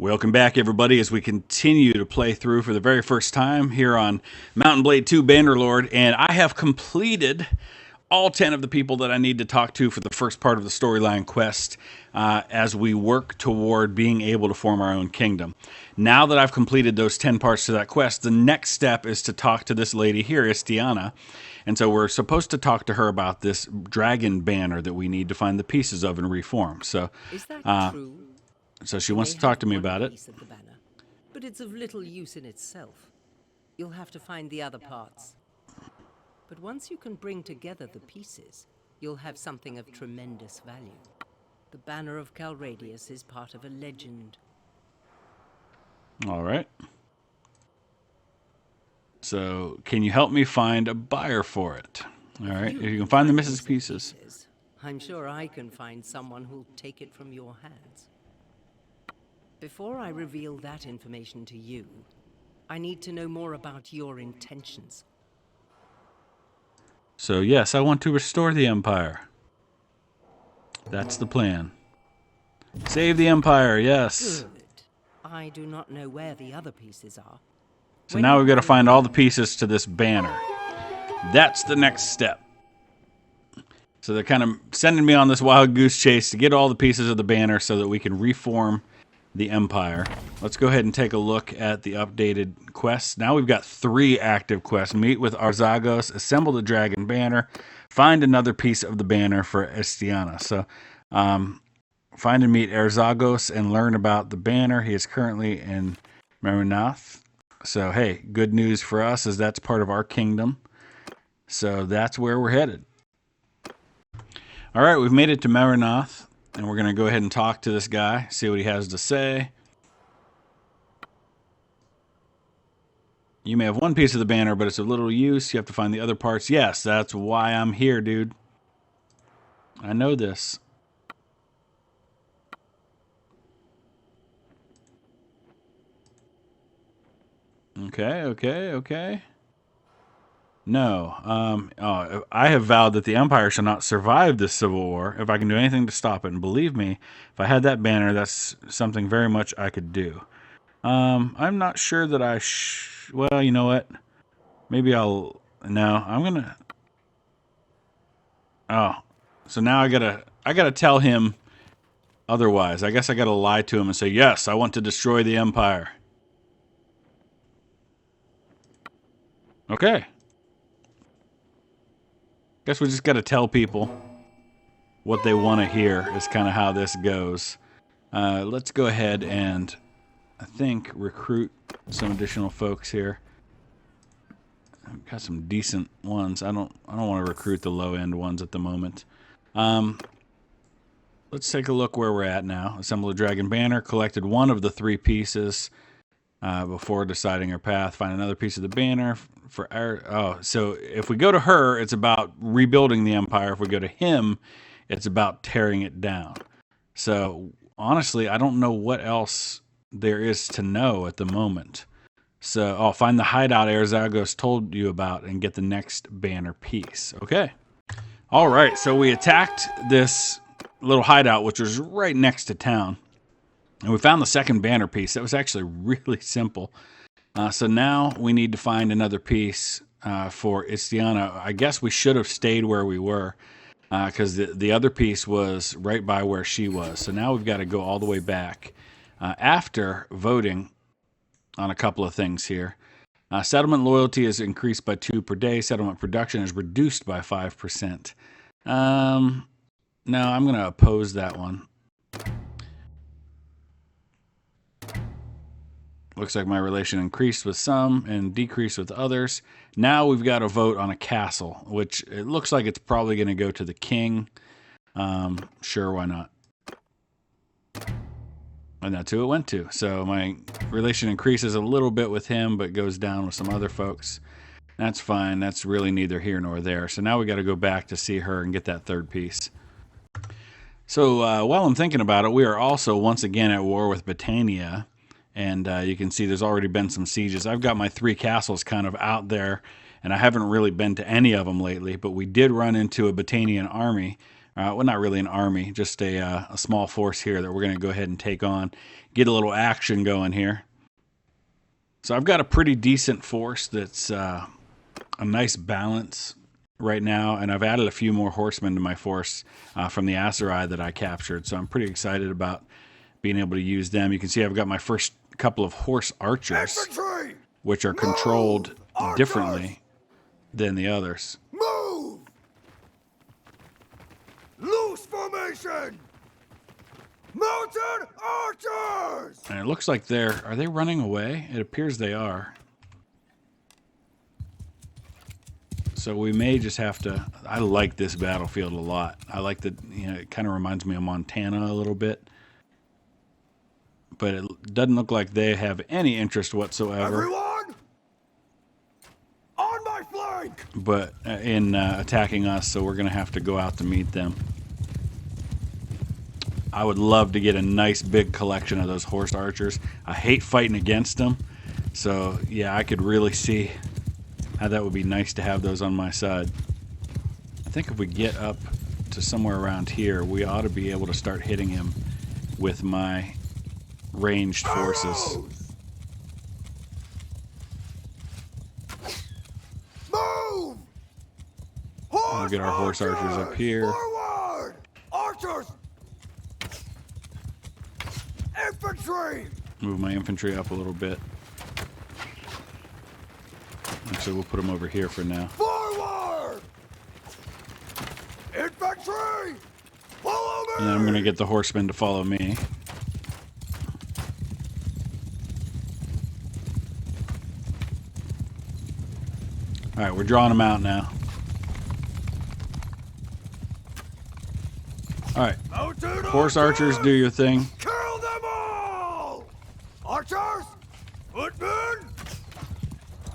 Welcome back, everybody, as we continue to play through for the very first time here on Mountain Blade 2 Bannerlord, and I have completed all 10 of the people that I need to talk to for the first part of the storyline quest as we work toward being able to form our own kingdom. Now that I've completed those 10 parts to that quest, the next step is to talk to this lady here, Istiana. And so we're supposed to talk to her about this dragon banner that we need to find the pieces of and reform. So, Is that true? so she You wants may to talk have to me one about it. piece of the banner, but it's of little use in itself. You'll have to find the other parts. But once you can bring together the pieces, you'll have something of tremendous value. The banner of Calradius is part of a legend. All right. So, can you help me find a buyer for it? All right. If you can find the missing pieces. I'm sure I can find someone who'll take it from your hands. Before I reveal that information to you, I need to know more about your intentions. So, yes, I want to restore the Empire. That's the plan. Save the Empire, yes. Good. I do not know where the other pieces are. So now we've got to find all the pieces to this banner. That's the next step. So they're kind of sending me on this wild goose chase to get all the pieces of the banner so that we can reform the Empire. Let's go ahead and take a look at the updated quests. Now we've got 3 active quests. Meet with Arzagos, assemble the dragon banner, find another piece of the banner for Istiana. So find and meet Arzagos and learn about the banner. He is currently in Marinath. So, hey, good news for us is that's part of our kingdom. So that's where we're headed. All right, we've made it to Marinath, and we're going to go ahead and talk to this guy, see what he has to say. You may have one piece of the banner, but it's of little use. You have to find the other parts. Yes, that's why I'm here, dude. I know this. Okay. No. I have vowed that the Empire shall not survive this civil war if I can do anything to stop it. And believe me, if I had that banner, that's something very much I could do. I'm not sure that well, you know what? Maybe no, I'm gonna... Oh, so now I gotta tell him otherwise. I guess I gotta lie to him and say, yes, I want to destroy the Empire. Okay. Guess we just got to tell people what they want to hear is kind of how this goes. Let's go ahead and, I think, recruit some additional folks here. I've got some decent ones. I don't want to recruit the low-end ones at the moment. Let's take a look where we're at now. Assemble the dragon banner. Collected one of the 3 pieces before deciding our path. Find another piece of the banner for our... Oh, so if we go to her, it's about rebuilding the Empire. If we go to him, it's about tearing it down. So, honestly, I don't know what else there is to know at the moment. So, find the hideout Arzagos told you about and get the next banner piece. Okay. All right, so we attacked this little hideout, which was right next to town. And we found the second banner piece. That was actually really simple. So now we need to find another piece for Istiana. I guess we should have stayed where we were because the other piece was right by where she was. So now we've got to go all the way back after voting on a couple of things here. Settlement loyalty is increased by 2 per day. Settlement production is reduced by 5%. No, I'm going to oppose that one. Looks like my relation increased with some and decreased with others. Now we've got to vote on a castle, which it looks like it's probably going to go to the king. Sure, why not? And that's who it went to. So my relation increases a little bit with him, but goes down with some other folks. That's fine. That's really neither here nor there. So now we got to go back to see her and get that third piece. So while I'm thinking about it, we are also once again at war with Battania. And you can see there's already been some sieges. I've got my 3 castles kind of out there, and I haven't really been to any of them lately, but we did run into a Battanian army Well, not really an army, just a small force here that we're going to go ahead and take on. Get a little action going here. So I've got a pretty decent force that's a nice balance right now, and I've added a few more horsemen to my force from the Aserai that I captured, so I'm pretty excited about being able to use them. You can see I've got my first couple of horse archers, Infantry! which are controlled Archers! differently than the others. Move! Loose formation! Mounted archers! And it looks like are they running away? It appears they are. So we may just have to, I like this battlefield a lot. I like the, it kind of reminds me of Montana a little bit. But it doesn't look like they have any interest whatsoever. Everyone! On my flank! But in attacking us, so we're going to have to go out to meet them. I would love to get a nice big collection of those horse archers. I hate fighting against them. So, yeah, I could really see how that would be nice to have those on my side. I think if we get up to somewhere around here, we ought to be able to start hitting him with my ranged forces. Move! We'll get our horse archers up here. Forward! Archers! Infantry! Move my infantry up a little bit. Actually, we'll put them over here for now. Forward! Infantry! Follow me! And then I'm going to get the horsemen to follow me. Alright, we're drawing them out now. Alright, horse archers, do your thing. Kill them all! Archers! Footmen!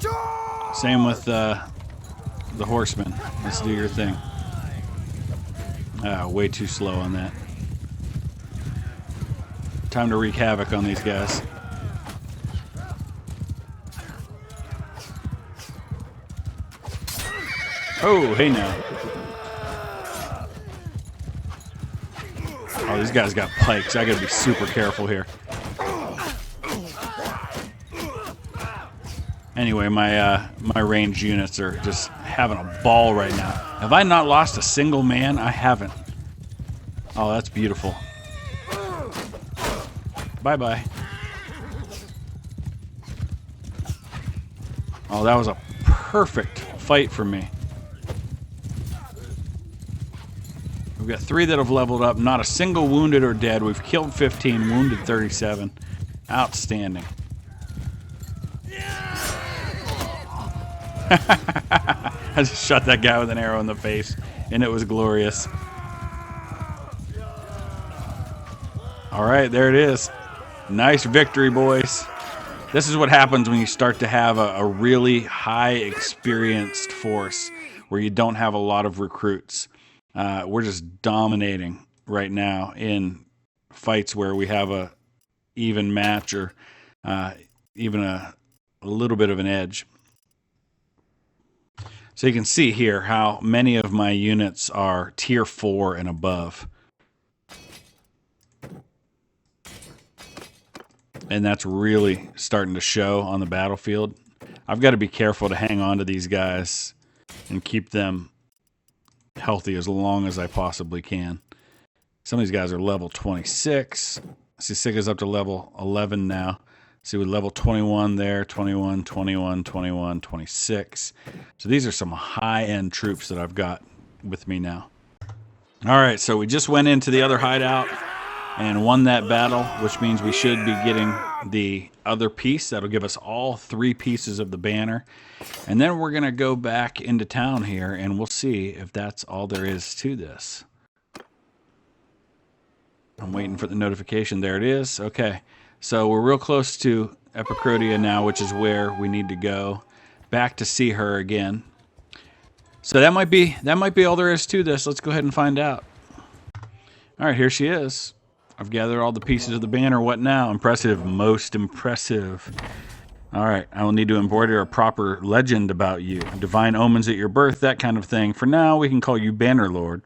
Charge! Same with the horsemen. Let's do your thing. Way too slow on that. Time to wreak havoc on these guys. Oh, hey now. Oh, these guys got pikes. I gotta be super careful here. Anyway, my ranged units are just having a ball right now. Have I not lost a single man? I haven't. Oh, that's beautiful. Bye-bye. Oh, that was a perfect fight for me. We've got 3 that have leveled up. Not a single wounded or dead. We've killed 15, wounded 37. Outstanding. I just shot that guy with an arrow in the face, and it was glorious. All right, there it is. Nice victory, boys. This is what happens when you start to have a really high experienced force where you don't have a lot of recruits. We're just dominating right now in fights where we have a even match or even a little bit of an edge. So you can see here how many of my units are tier 4 and above. And that's really starting to show on the battlefield. I've got to be careful to hang on to these guys and keep them healthy as long as I possibly can. Some of these guys are level 26. Sisika's up to level 11 now. See, with level 21 there, 21, 21, 21, 26. So these are some high-end troops that I've got with me now. All right, so we just went into the other hideout and won that battle, which means we should be getting the other piece. That'll give us all 3 pieces of the banner. And then we're going to go back into town here, and we'll see if that's all there is to this. I'm waiting for the notification. There it is. Okay. So we're real close to Epicrodia now, which is where we need to go. Back to see her again. So that might be all there is to this. Let's go ahead and find out. All right, here she is. I've gathered all the pieces of the banner. What now? Impressive. Most impressive. All right, I will need to embroider a proper legend about you. Divine omens at your birth, that kind of thing. For now, we can call you Bannerlord,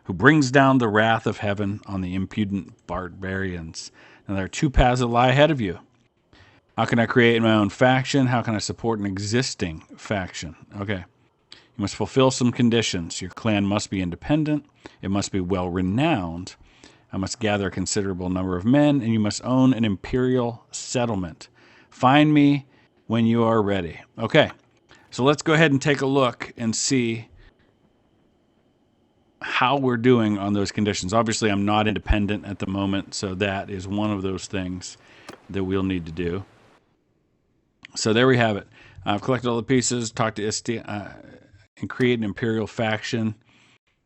who brings down the wrath of heaven on the impudent barbarians. Now, there are two paths that lie ahead of you. How can I create my own faction? How can I support an existing faction? Okay. You must fulfill some conditions. Your clan must be independent. It must be well renowned. I must gather a considerable number of men, and you must own an imperial settlement. Find me when you are ready. Okay, so let's go ahead and take a look and see how we're doing on those conditions. Obviously, I'm not independent at the moment, so that is one of those things that we'll need to do. So there we have it. I've collected all the pieces, talked to Isti, and create an imperial faction.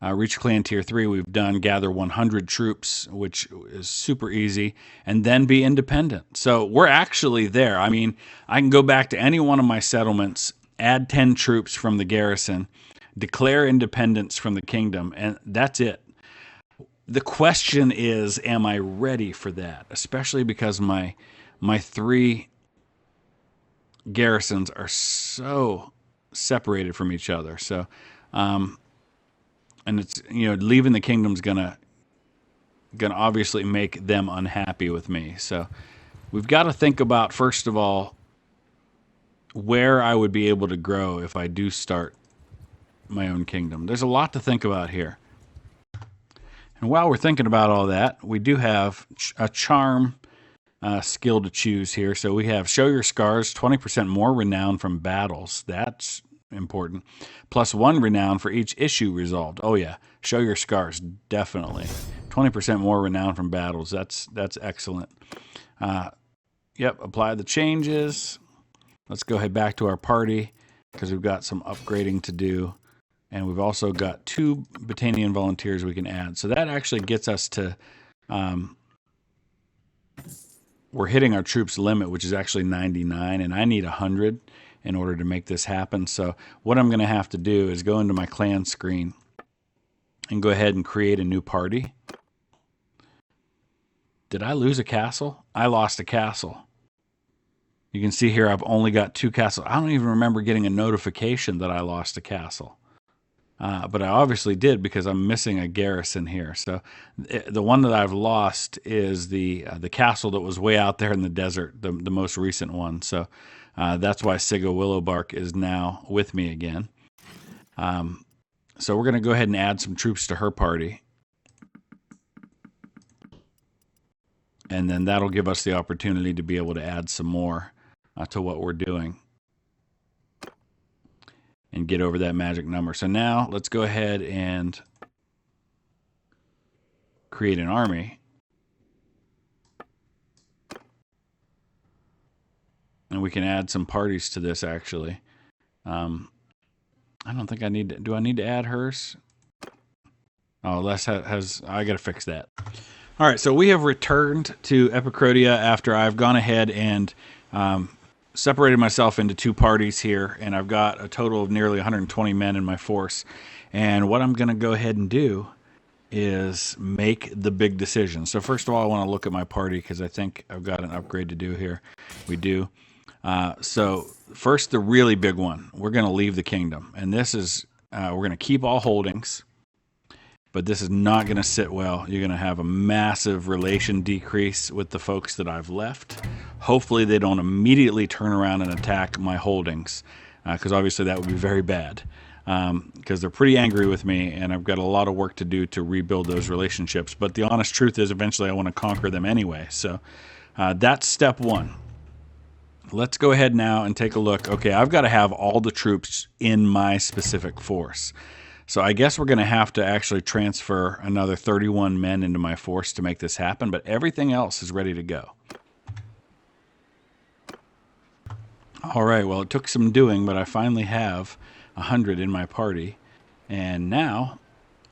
Reach clan tier 3, we've done gather 100 troops, which is super easy, and then be independent. So we're actually there. I mean, I can go back to any one of my settlements, add 10 troops from the garrison, declare independence from the kingdom, and that's it. The question is, am I ready for that? Especially because my 3 garrisons are so separated from each other. So, and it's, you know, leaving the kingdom's gonna obviously make them unhappy with me. So we've got to think about, first of all, where I would be able to grow if I do start my own kingdom. There's a lot to think about here. And while we're thinking about all that, we do have a charm skill to choose here. So we have show your scars, 20% more renown from battles. That's important. +1 renown for each issue resolved. Oh yeah, show your scars, definitely. 20% more renown from battles. That's excellent. Yep, apply the changes. Let's go ahead back to our party because we've got some upgrading to do. And we've also got 2 Battanian volunteers we can add. So that actually gets us to, we're hitting our troops limit, which is actually 99, and I need 100 in order to make this happen. So what I'm going to have to do is go into my clan screen and go ahead and create a new party. Did I lose a castle? I lost a castle. You can see here I've only got 2 castles. I don't even remember getting a notification that I lost a castle. But I obviously did because I'm missing a garrison here. So the one that I've lost is the castle that was way out there in the desert, the most recent one. So that's why Sigga Willowbark is now with me again. So we're going to go ahead and add some troops to her party. And then that'll give us the opportunity to be able to add some more to what we're doing and get over that magic number. So now let's go ahead and create an army. And we can add some parties to this, actually. I don't think I need to. Do I need to add hers? Oh, Les has. I got to fix that. All right, so we have returned to Epicrodia after I've gone ahead and separated myself into 2 parties here, and I've got a total of nearly 120 men in my force. And what I'm going to go ahead and do is make the big decision. So first of all, I want to look at my party because I think I've got an upgrade to do here. We do. So first, the really big one. We're going to leave the kingdom, and this is we're going to keep all holdings. But this is not going to sit well. You're going to have a massive relation decrease with the folks that I've left. Hopefully they don't immediately turn around and attack my holdings, because obviously that would be very bad, because they're pretty angry with me, and I've got a lot of work to do to rebuild those relationships. But the honest truth is eventually I want to conquer them anyway. So that's step 1. Let's go ahead now and take a look. Okay, I've got to have all the troops in my specific force. So I guess we're going to have to actually transfer another 31 men into my force to make this happen, but everything else is ready to go. All right, well, it took some doing, but I finally have 100 in my party. And now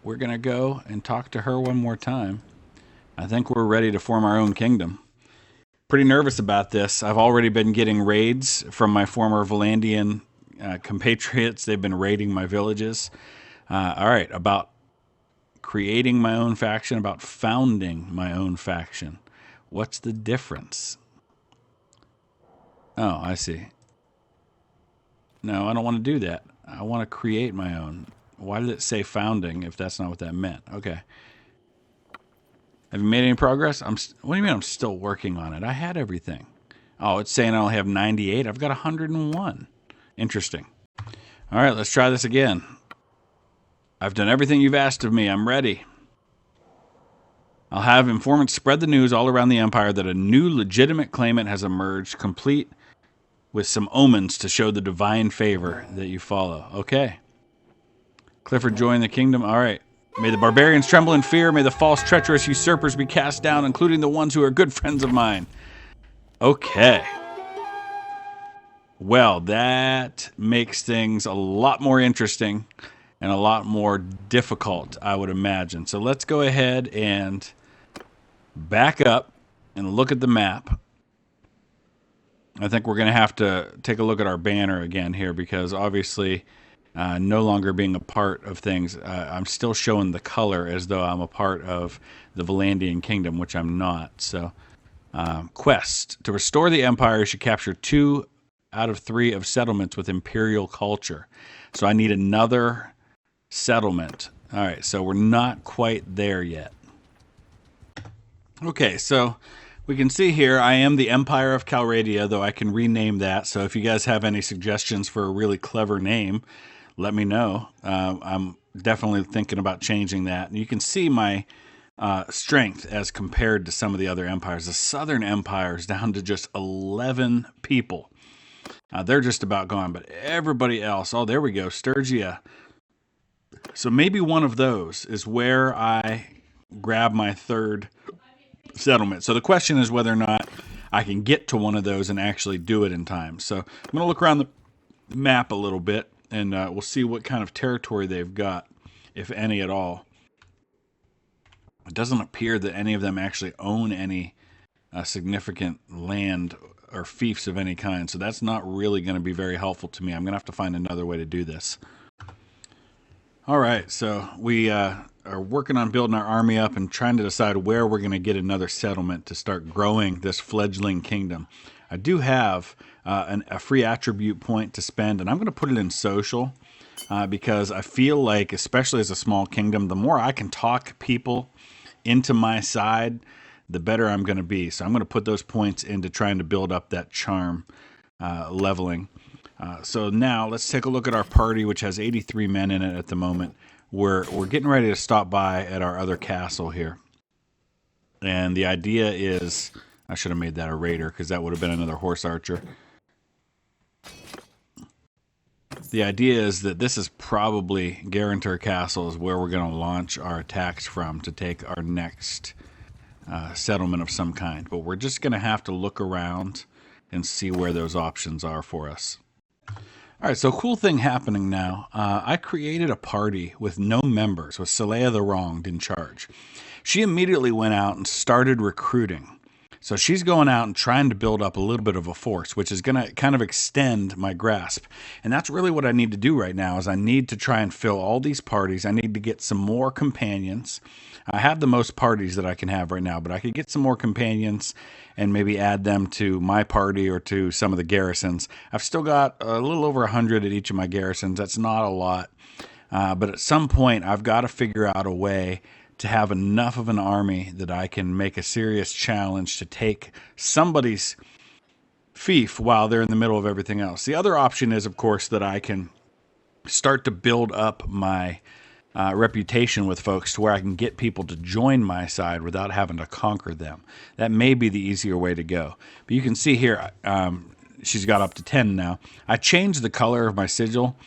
we're going to go and talk to her one more time. I think we're ready to form our own kingdom. Pretty nervous about this. I've already been getting raids from my former Valandian compatriots. They've been raiding my villages. All right, about creating my own faction, about founding my own faction. What's the difference? Oh, I see. No, I don't want to do that. I want to create my own. Why did it say founding if that's not what that meant? Okay. Have you made any progress? What do you mean I'm still working on it? I had everything. Oh, it's saying I only have 98. I've got 101. Interesting. All right, let's try this again. I've done everything you've asked of me. I'm ready. I'll have informants spread the news all around the Empire that a new legitimate claimant has emerged, complete with some omens to show the divine favor that you follow. Okay. Clifford joined the kingdom. All right. May the barbarians tremble in fear. May the false, treacherous usurpers be cast down, including the ones who are good friends of mine. Okay. Well, that makes things a lot more interesting and a lot more difficult, I would imagine. So let's go ahead and back up and look at the map. I think we're going to have to take a look at our banner again here because obviously no longer being a part of things, I'm still showing the color as though I'm a part of the Valandian kingdom, which I'm not. So quest. To restore the empire, you should capture 2 out of 3 of settlements with imperial culture. So I need another settlement. All right, so we're not quite there yet. Okay, so we can see here I am the Empire of Calradia, though I can rename that. So if you guys have any suggestions for a really clever name, let me know. I'm definitely thinking about changing that. And you can see my strength as compared to some of the other empires. The Southern Empire is down to just 11 people. They're just about gone, but everybody else, oh, there we go, Sturgia. So maybe one of those is where I grab my third settlement. So the question is whether or not I can get to one of those and actually do it in time. So I'm going to look around the map a little bit, and we'll see what kind of territory they've got, if any at all. It doesn't appear that any of them actually own any significant land or fiefs of any kind, so that's not really going to be very helpful to me. I'm going to have to find another way to do this. All right, so we are working on building our army up and trying to decide where we're going to get another settlement to start growing this fledgling kingdom. I do have a free attribute point to spend, and I'm going to put it in social because I feel like, especially as a small kingdom, the more I can talk people into my side, the better I'm going to be. So I'm going to put those points into trying to build up that charm leveling. So now let's take a look at our party, which has 83 men in it at the moment. We're getting ready to stop by at our other castle here. And the idea is, I should have made that a raider because that would have been another horse archer. The idea is that this is probably Guarantor Castle is where we're going to launch our attacks from to take our next settlement of some kind. But we're just going to have to look around and see where those options are for us. All right, so cool thing happening now. I created a party with no members, with Saleya the Wronged in charge. She immediately went out and started recruiting. So she's going out and trying to build up a little bit of a force, which is going to kind of extend my grasp. And that's really what I need to do right now is I need to try and fill all these parties. I need to get some more companions. I have the most parties that I can have right now, but I could get some more companions and maybe add them to my party or to some of the garrisons. I've still got a little over 100 at each of my garrisons. That's not a lot. But at some point, I've got to figure out a way to have enough of an army that I can make a serious challenge to take somebody's fief while they're in the middle of everything else. The other option is, of course, that I can start to build up my reputation with folks to where I can get people to join my side without having to conquer them. That may be the easier way to go. But you can see here, she's got up to 10 now. I changed the color of my sigil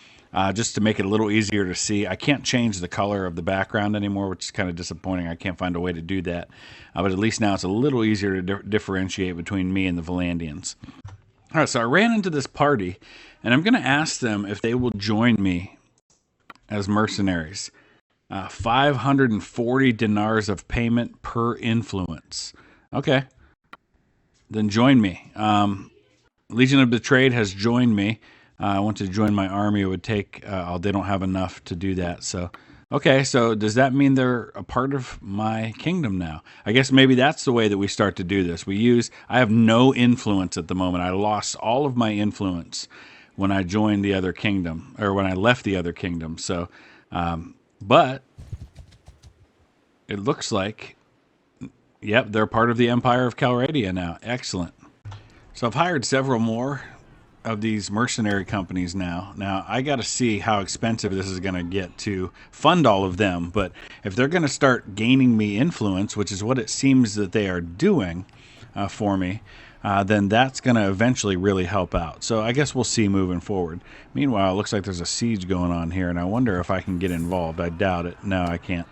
just to make it a little easier to see. I can't change the color of the background anymore, which is kind of disappointing. I can't find a way to do that. But at least now it's a little easier to differentiate between me and the Valandians. All right, so I ran into this party, and I'm going to ask them if they will join me as mercenaries. 540 dinars of payment per influence. Okay. Then join me. Legion of Betrayed has joined me. I want to join my army. It would take, they don't have enough to do that. So, okay. So does that mean they're a part of my kingdom now? I guess maybe that's the way that we start to do this. I have no influence at the moment. I lost all of my influence when I joined the other kingdom, or when I left the other kingdom. So, but it looks like, yep, they're part of the Empire of Calradia now. Excellent. So I've hired several more of these mercenary companies now. Now, I got to see how expensive this is going to get to fund all of them. But if they're going to start gaining me influence, which is what it seems that they are doing for me, then that's going to eventually really help out. So I guess we'll see moving forward. Meanwhile, it looks like there's a siege going on here, and I wonder if I can get involved. I doubt it. No, I can't.